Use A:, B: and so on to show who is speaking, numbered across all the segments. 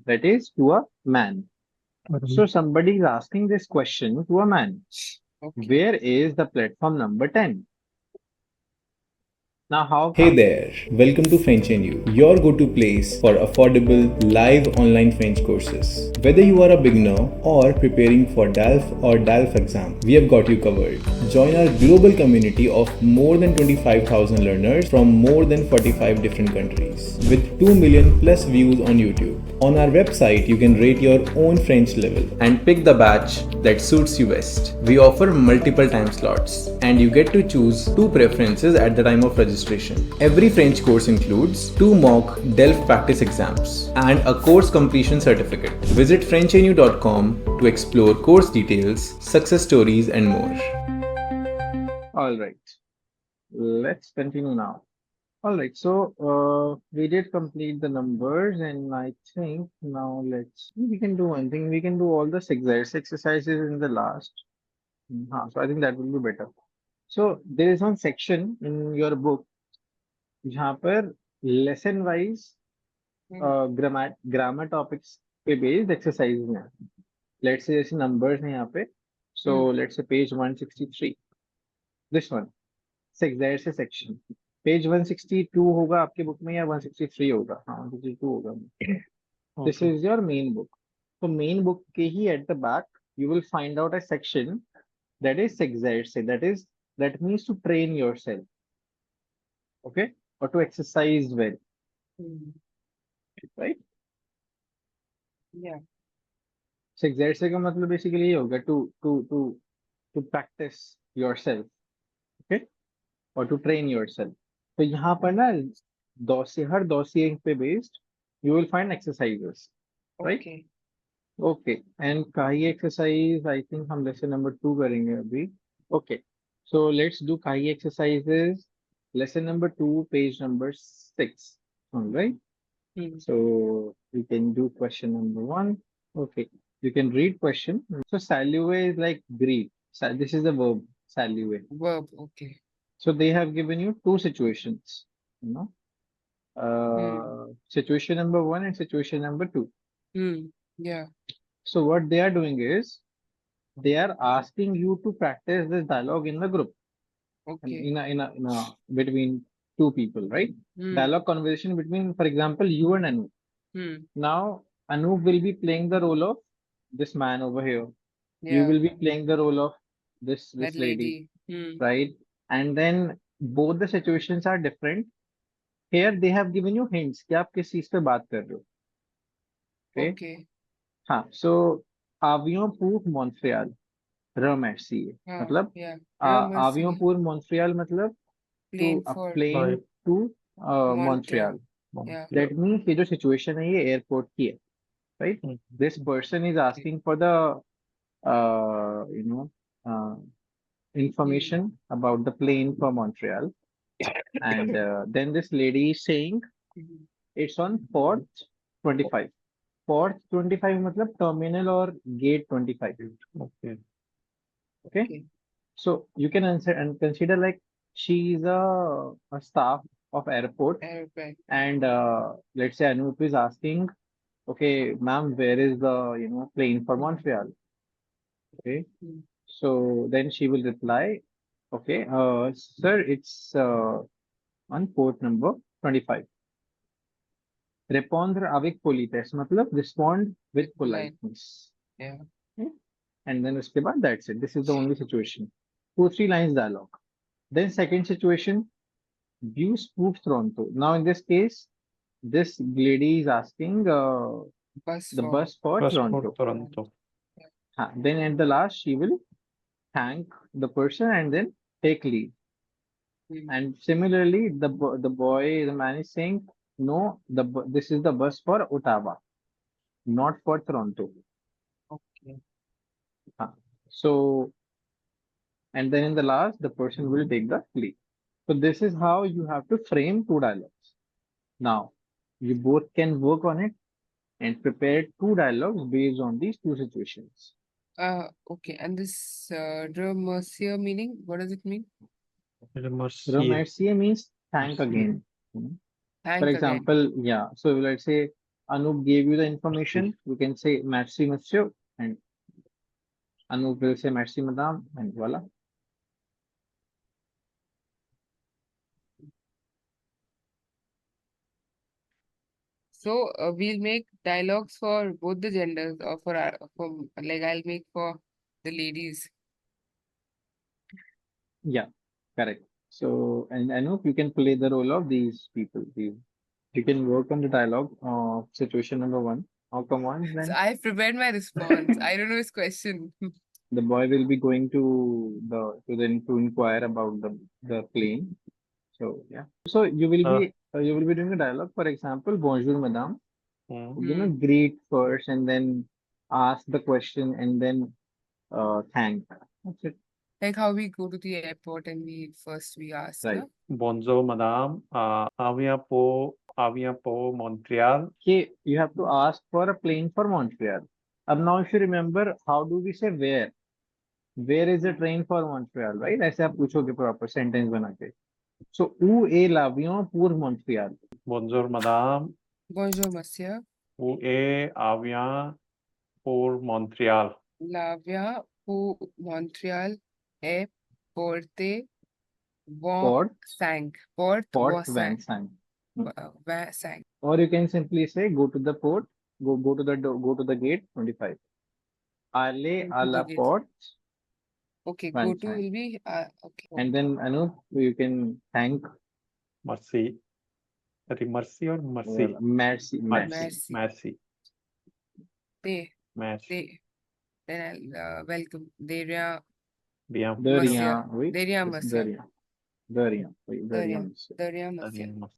A: that is to a man. So somebody is asking this question to a man.
B: Okay.
A: Where is the platform number 10? Now, how
C: Hey
A: come?
C: there, welcome to frenchnyou, your go-to place for affordable live online French courses. Whether you are a beginner or preparing for DELF or DELF exam, we have got you covered. Join our global community of more than 25,000 learners from more than 45 different countries with 2 million plus views on YouTube. On our website, you can rate your own French level and pick the batch that suits you best. We offer multiple time slots and you get to choose two preferences at the time of registration. Every French course includes 2 mock DELF practice exams and a course completion certificate. Visit frenchnyou.com to explore course details, success stories and more.
A: All right. Let's continue now. All right. So we did complete the numbers, and I think now we can do one thing. We can do all the exercises in the last. So I think that will be better. So there is one section in your book जहाँ पर lesson wise grammar topics पे based exercises हैं. Let's say जैसे numbers हैं यहाँ पे. So let's say page 163. This one. exercise section. Page 162 होगा आपके बुक में या 163 होगा? हाँ 162 होगा. This is your main book. So main book के ही at the back you will find out a section that is exercise. That means to train yourself. Okay? Or to exercise well. Right?
B: Yeah.
A: So exercise का मतलब basically ये होगा to practice yourself. Okay? Or to train yourself. तो यहाँ पर ना हर dossier पे based you will find exercises. Right?
B: Okay.
A: Okay. And kahi exercise I think हम lesson number 2 करेंगे अभी. Okay. So let's do kahi exercises. Lesson number 2, page number 6. All right. So we can do question number 1. Okay. You can read question. So salue is like greet. This is the verb salue.
B: Verb. Okay.
A: So they have given you two situations. You know, situation number 1 and situation number 2.
B: Yeah.
A: So what they are doing is they are asking you to practice this dialogue in the group.
B: Okay.
A: In a between two people, right? Dialogue conversation between, for example, you and Anu. Now Anu will be playing the role of this man over here. You
B: Yeah.
A: will be playing the role of this
B: That
A: lady,
B: lady.
A: right? And then both the situations are different. Here they have given you hints कि आप किस चीज पे बात कर रहे हो. Okay.
B: Okay.
A: हाँ. So avion pour Montreal. RMSC मतलब
B: Yeah.
A: avion pour Montreal मतलब to
B: Plane
A: a
B: for
A: plane to
B: Montreal.
A: Montreal.
B: Yeah.
A: That means ये जो situation है ये airport की है, right? This person is asking for the you know information about the plane for Montreal, and then this lady is saying it's on port 25. Port 25 मतलब terminal or gate 25. Okay.
B: Okay.
A: So you can answer and consider like she is a staff of airport,
B: Airplane.
A: and let's say Anup is asking, okay, ma'am, where is the plane for Montreal? Okay, so then she will reply, okay, sir, it's on port number 25. Répondre avec politesse मतलब respond with politeness.
B: Yeah.
A: Okay? And then उसके बाद that's it. This is the only situation. 2-3 lines dialogue. Then second situation, view spoof Toronto. Now in this case, this lady is asking the bus for Toronto. Then at the last, she will thank the person and then take leave. And similarly, the man is saying, no, this is the bus for Ottawa, not for Toronto.
B: Okay.
A: So, and then in the last, the person will take the leave. So this is how you have to frame two dialogues. Now, you both can work on it and prepare two dialogues based on these two situations.
B: Okay. And this remercier meaning, what does it mean?
A: Remercier means thank again. For
B: Thank again.
A: example, yeah. So let's say Anup gave you the information, you can say merci monsieur, and Anup will say merci madame, and voila.
B: So we'll make dialogues for both the genders, or for like I'll make for the ladies.
A: Yeah, correct. So, and Anup, you can play the role of these people. You can work on the dialogue of situation number one. Oh, come on,
B: So
A: then.
B: I've prepared my response. I don't know his question.
A: The boy will be going to to inquire about the plane. So yeah. So you will be doing a dialogue. For example, bonjour, madame.
B: Hmm.
A: Greet first and then ask the question and then thank. That's it.
B: Like how we go to the airport and we ask,
A: Right.
B: na?
D: Bonjour, madame. Avion pour Montreal.
A: Okay, you have to ask for a plane for Montreal. Now if you remember, how do we say where? Where is the train for Montreal, right? ऐसे आप पूछोगे proper sentence बना के. So, où est l'avion pour Montreal?
D: Bonjour, madame.
B: Bonjour, monsieur.
D: Où est avion pour Montreal?
B: L'avion pour Montréal est porté
A: Port,
B: 5. Porte
A: Port
B: 5.
A: 25.
B: 25.
A: Or you can simply say go to the port, go to the go to the gate 25. Aller
B: Go
A: à
B: to
A: la
B: the gate.
A: porte
B: Okay, go to
A: 25.
B: will be okay.
A: And then Anup, you can thank
D: Merci. Merci or merci?
A: merci, merci.
B: Merci.
D: Merci.
B: They,
D: Merci.
B: then I'll welcome. De rien,
D: Bien.
A: De
B: Monsieur.
A: rien, oui.
B: De rien,
A: De
B: monsieur.
A: rien. De rien, oui, de
B: De
A: rien,
B: rien.
A: monsieur.
B: De rien, monsieur.
D: Rien.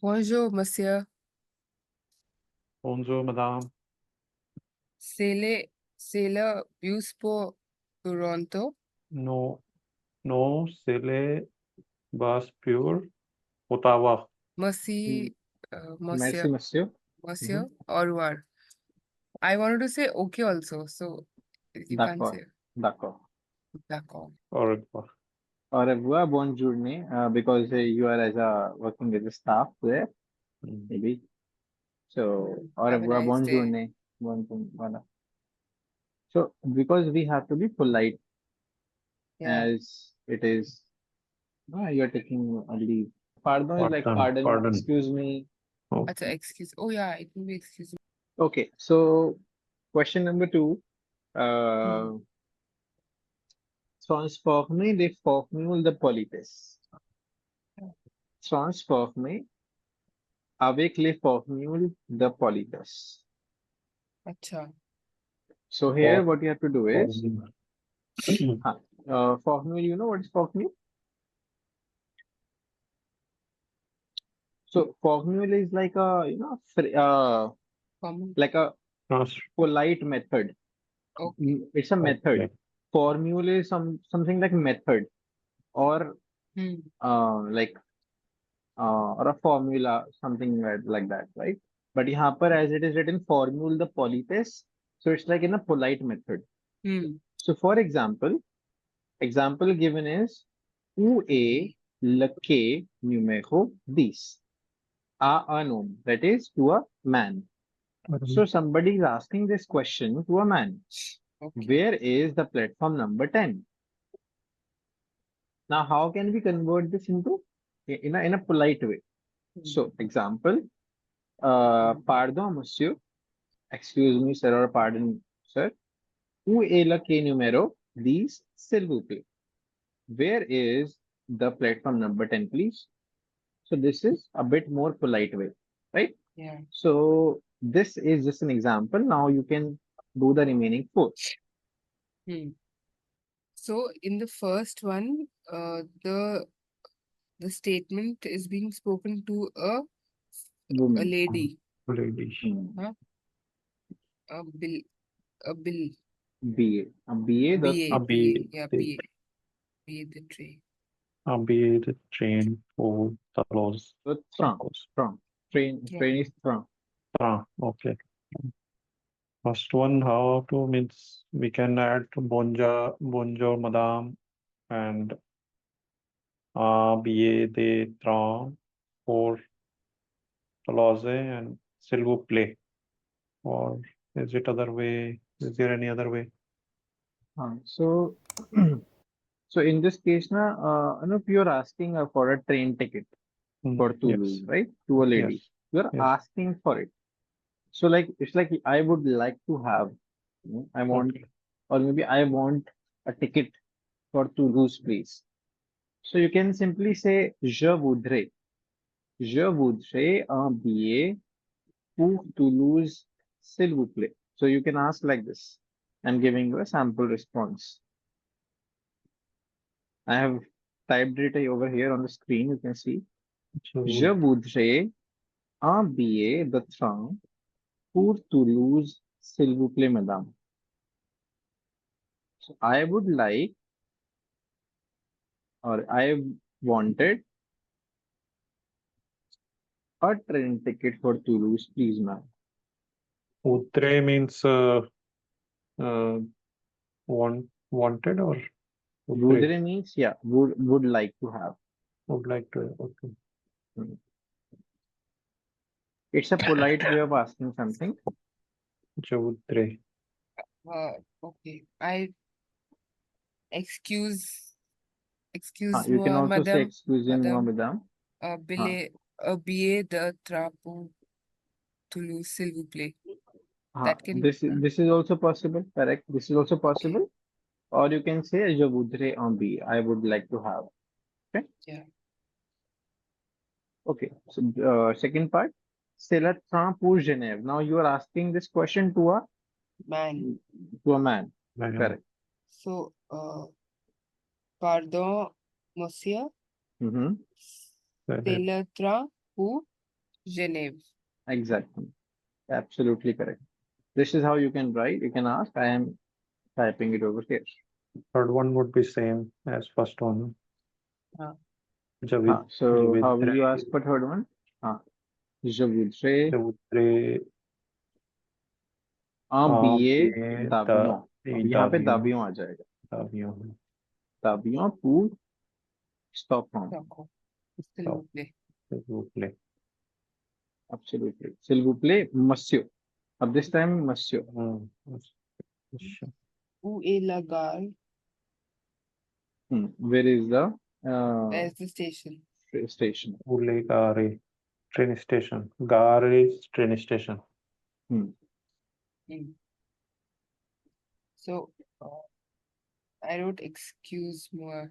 B: Bonjour, monsieur.
D: Bonjour, madame.
B: C'est le bus pour Toronto.
D: No, c'est le bus pour Ottawa.
B: Merci,
A: Merci,
B: monsieur.
A: monsieur.
B: Monsieur, au revoir. I wanted to say okay also, so you can't
A: D'accord,
B: say
A: d'accord.
B: d'accord.
D: Au revoir.
A: Au revoir, bonne journée, because you are as a working as a staff there,
D: Mm.
A: maybe. So, au
B: Have a
A: revoir,
B: nice
A: bonne
B: day.
A: journée. Voilà. So, because we have to be polite
B: Yeah.
A: as it is, you're taking a leave. Pardon is like pardon,
D: Pardon.
A: excuse me.
D: Oh.
B: That's excuse. Oh yeah, it will be excuse me.
A: Okay, so question number 2. Transformer les formules de politesse. Transformer avec les formules de politesse.
B: Acha.
A: So here what you have to do is,
D: Formula.
A: formule, you know what is formule? So formule is like a,
B: Common.
A: like a polite method.
B: Okay.
A: It's a method.
D: Okay.
A: Formula is something like method or
B: Hmm.
A: or a formula, something like that, right? But यहाँ पर as it is written formule the politesse, so it's like in a polite method.
B: Hmm.
A: So for example given is où est le quai numéro 10 à un homme, that is to a man. So somebody is asking this question to a man.
B: Okay.
A: Where is the platform number 10? Now, how can we convert this into in a polite way? So, example, pardon, monsieur. Excuse me, sir, or pardon, sir. Où est le quai numéro 10, s'il vous plaît? Where is the platform number 10, please? So, this is a bit more polite way, right?
B: Yeah.
A: So, this is just an example. Now, you can do the remaining 4.
B: Hmm. So in the first one, the statement is being spoken to a
A: Woman.
B: lady.
D: Lady.
B: A bill. A bill.
A: BA. A BA, the
B: BA.
D: BA.
B: Yeah, BA. BA the train.
D: BA the train for Talos.
A: train. Train is train.
D: Okay. First one, how to means we can add bonjour, madame, and BA de train for Talos and s'il vous plaît. or is it other way? Is there any other way?
A: So, so in this case, if you're asking for a train ticket for Toulouse,
D: Yes,
A: right, to a lady,
D: yes,
A: you're
D: yes.
A: asking for it. So, like, it's like I would like to have, I want,
D: Okay.
A: or maybe I want a ticket for Toulouse, please. So you can simply say, je voudrais un billet pour Toulouse, s'il vous plaît. So you can ask like this. I'm giving you a sample response. I have typed it over here on the screen. You can see. Je voudrais un billet de train pour Toulouse, s'il vous plaît, madame. So I would like, or I wanted a train ticket for Toulouse, please, ma'am.
D: Utre means wanted, or utre
A: Voudrais means, yeah, would like to have.
D: would like to. Okay.
A: Hmm. It's a polite way of asking something.
D: Je voudrais.
B: Okay. Excuse
A: You can
B: moi,
A: also say,
B: madame,
A: excusez-moi,
B: madame,
A: madame.
B: billet de train pour Toulouse, s'il vous plaît.
A: हाँ,
B: That can
A: this is also possible, correct? This is also possible. Or you can say, je voudrais un billet. I would like to have. Okay.
B: Yeah.
A: Okay. So second part, c'est le train pour Genève. Now you are asking this question to
B: man.
A: a man.
D: Man.
A: Correct.
B: So, pardon, monsieur,
A: Mm-hmm.
B: c'est le train pour Genève.
A: Exactly. Absolutely correct. This is how you can write. You can ask. I am typing it over here.
D: Third one would be same as first one.
B: हाँ.
A: So how will you ask for third one? Je voudrais un billet d'avion. यहाँ पे d'avion आ जाएगा. D'avion pour Stockholm.
B: S'il vous plaît.
A: Absolutely. S'il vous plaît, monsieur. At this time, monsieur.
B: Où est la gare?
A: Where is the
B: Where's the station?
A: station?
D: Gare. Train station. Gare is train station.
B: So, I wrote excuse-moi.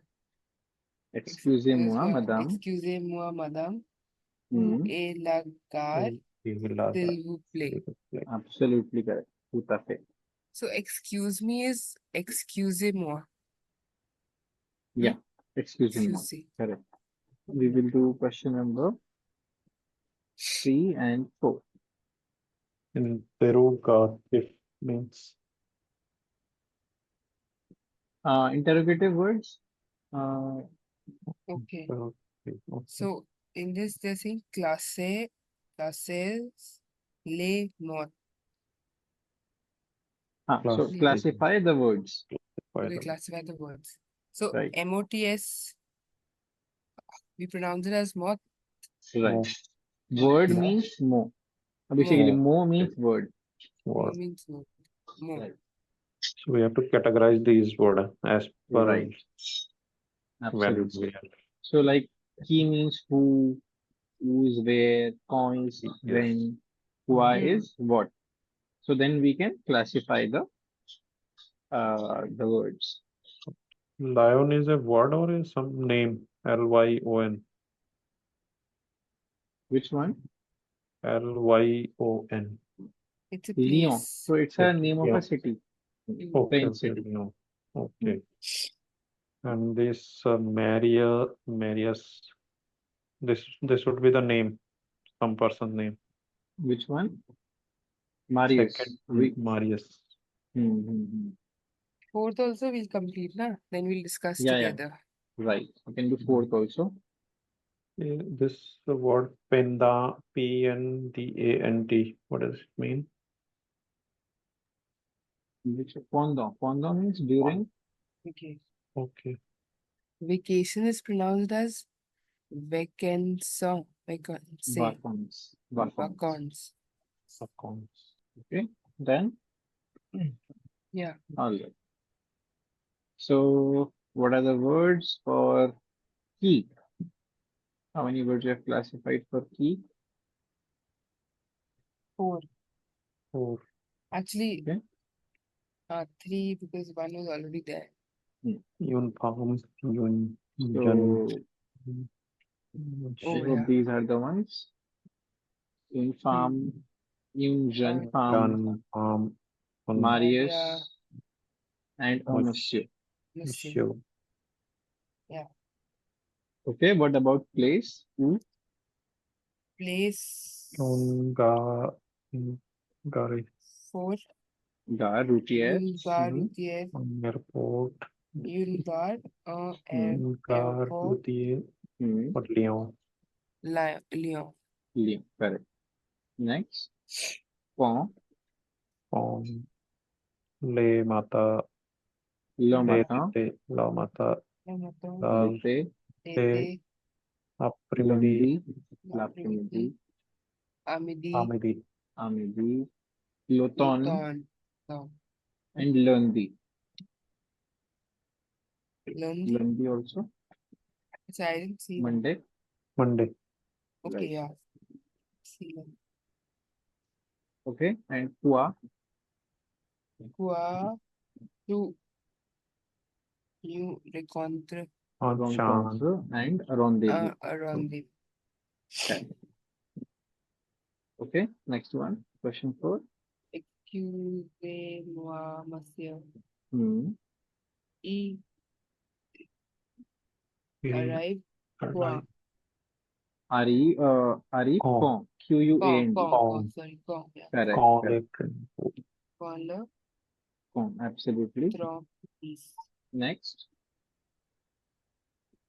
A: Excusez-moi, madame.
B: Excusez-moi, madame. Où est la gare? S'il vous plaît.
A: Absolutely correct. Tout à fait.
B: So, excuse me is excusez-moi.
A: Yeah. Excusez-moi. Correct. We will do question number 3 and 4.
D: In Perugative means
A: interrogative words.
B: Okay.
D: okay.
B: So in this they're saying classes les notes.
A: So classify the words.
B: We classify the words. So
A: Right.
B: MOTS, we pronounce it as mot.
A: Right. Word means mo. Basically, mo means word.
B: Mo means word. Mo.
A: Right.
D: So we have to categorize these words as per
A: Right.
D: when
A: Absolutely. So like he means who is where, coins, when, why is what. So then we can classify the words.
D: Lion is a word or is some name? Lyon.
A: Which one?
D: Lyon.
B: It's a
A: Lyon.
B: place.
A: So it's a name of a city.
D: Okay,
A: French city.
D: no. Okay. And this Marius, this would be the name, some person's name.
A: Which one? Marius.
D: Second, Marius.
B: Fourth also we'll complete, na? Then we'll discuss together.
A: Right. You can do fourth also.
D: This word penda, P-N-D-A-N-T, what does it mean?
A: Which pendant? Pendant means during.
B: Okay.
D: Okay.
B: Vacation is pronounced as vacances.
A: Vacants.
B: Vacants.
D: Accounts.
A: Okay, then
B: Yeah.
A: all right. So, what are the words for key? How many words you have classified for key?
B: 4.
D: Four.
B: Actually,
A: Okay.
B: 3 because one was already there.
D: Uniform, Jan,
A: So,
B: Oh,
A: I hope
B: yeah.
A: these are the ones. Infam, Jan,
D: Jan,
A: Marius,
B: Maria,
A: and Monsieur.
B: Monsieur.
D: Show,
A: Okay, what about place?
B: Place
D: Ga, Gare,
B: 4.
A: Gar, routière.
B: Ungar, routière.
D: Airport,
B: Ungar,
D: Gar,
B: airport,
D: Lutier,
A: Hmm.
D: Lyon,
B: Lyon.
A: Lyon, correct. Next, Pont,
D: Pom, Le Mata,
A: Le
D: Le
A: Matin,
D: Lite, La Mata,
B: Lamaton,
D: La
A: l'été,
B: Tété,
D: Après-midi,
A: lundi, l'après-midi,
B: Amidi,
D: Amidi,
A: à midi, l'automne,
B: Luton, no,
A: and lundi.
B: Lundi.
A: Lundi also,
B: So I didn't see that.
A: Monday,
D: Monday,
B: Okay,
A: right.
B: yeah. See that.
A: Okay, and quoi,
B: Quoi, tu, you rencontre,
D: Enchan,
A: rencontre, and rendezvous.
B: around the
A: Okay. Okay, next one, question 4.
B: excusez-moi, monsieur.
A: Hmm.
B: Il
D: Il
B: arrive, quoi,
D: arrive,
A: Arrive,
D: Quand,
A: quand, Q-U-A-N-D.
D: quand,
B: sorry, quand, yeah.
A: Correct,
D: quand
A: correct.
D: les trains,
B: Quand le
A: Quand, absolutely.
B: train is.
A: Next,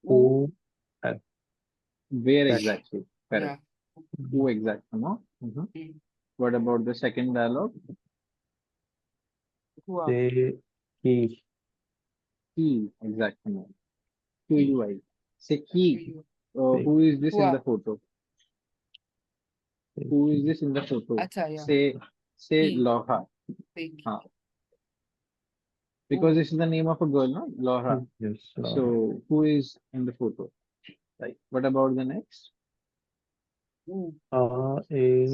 B: Où,
D: où, at,
A: where
D: that,
A: exactly? Correct.
B: yeah.
A: Who exactly? No? Mhm.
B: Mm.
A: What about the second dialogue?
B: Quoi,
D: they, he,
A: Key, exactly. No.
B: qui,
A: Q-U-I. Say
B: to
A: key.
B: you.
A: Who is this in
B: Quoi,
A: the photo? Who is this in the photo?
B: acha, yeah.
A: Say
B: He.
A: Loha.
B: Big.
A: Huh. Because
B: Où,
A: this is the name of a girl, no? Loha.
D: yes,
A: So who is in the photo? Right. What about the next?
B: où,
D: et,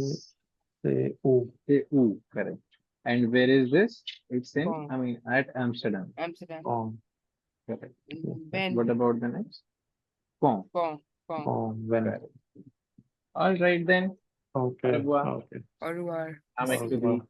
D: c'est où,
A: Say U. Correct. And where is this? It's in,
B: quand,
A: I mean, at Amsterdam.
B: Amsterdam.
A: Correct.
B: Ben,
A: What about the next? Pont.
D: when,
A: Correct. All right then. Au
D: okay,
A: revoir.
D: okay,
B: au revoir.
A: I'm
D: au
A: actually
D: revoir.